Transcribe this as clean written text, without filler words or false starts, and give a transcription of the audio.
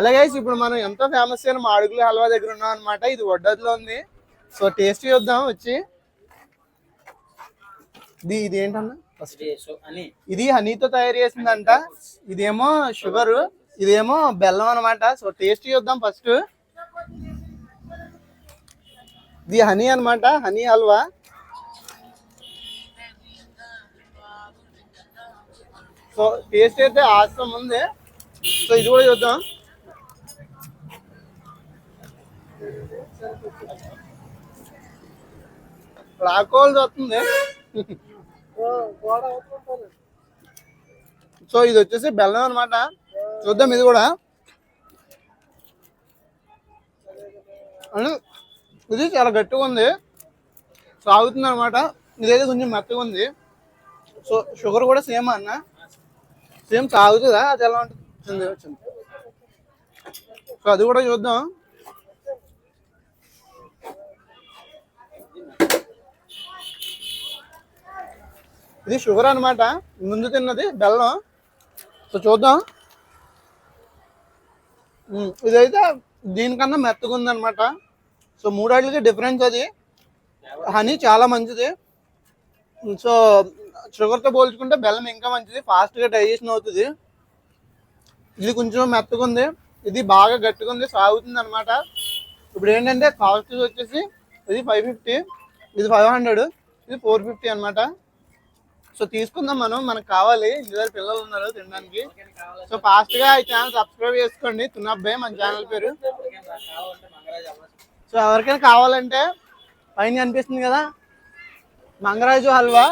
అలాగే ఇప్పుడు మనం ఎంతో ఫేమస్ అయిన మాడుగుల హల్వా దగ్గర ఉన్నాం అనమాట. ఇది వడ్డదిలో ఉంది. సో టేస్ట్ చూద్దాం వచ్చి. ఇది ఏంటన్నా ఫస్ట్? ఇది హనీతో తయారు చేసిందంట. ఇదేమో షుగర్, ఇదేమో బెల్లం అనమాట. సో టేస్ట్ చూద్దాం ఫస్ట్. ఇది హనీ అనమాట, హనీ హల్వా. సో టేస్ట్ అయితే ఆసం ఉంది. సో ఇది కూడా చూద్దాం. రాకోల్స్ వస్తుంది. సో ఇది వచ్చేసి బెల్లం అనమాట. చూద్దాం ఇది కూడా. ఇది చాలా గట్టిగా ఉంది, సాగుతుంది అనమాట. ఇదైతే కొంచెం మెత్తగా ఉంది. సో షుగర్ కూడా సేమ్ అన్న, సేమ్ సాగుతుందా అది ఎలా ఉంటుంది వచ్చింది. సో అది కూడా చూద్దాం. ఇది షుగర్ అనమాట, ముందు తిన్నది బెల్లం. సో చూద్దాం. ఇదైతే దీనికన్నా మెత్తగా ఉంది అనమాట. సో మూడాటికి డిఫరెన్స్ అది. హనీ చాలా మంచిది. సో షుగర్తో పోల్చుకుంటే బెల్లం ఇంకా మంచిది, ఫాస్ట్గా డైజెషన్ అవుతుంది. ఇది కొంచెం మెత్తగా ఉంది, ఇది బాగా గట్టిగా ఉంది, సాగుతుంది అనమాట. ఇప్పుడు ఏంటంటే కాస్ట్ వచ్చేసి ఇది 550, ఇది 500, ఇది 450 అనమాట. సో తీసుకుందాం మనం, మనకు కావాలి. ఇద్దరు పిల్లలు ఉన్నారు తినడానికి. సో ఫాస్ట్గా ఈ ఛానల్ సబ్స్క్రైబ్ చేసుకోండి. తున్నబ్బాయి మన ఛానల్ పేరు. సో ఎవరికైనా కావాలంటే పైన అనిపిస్తుంది కదా మంగరాజు హల్వా,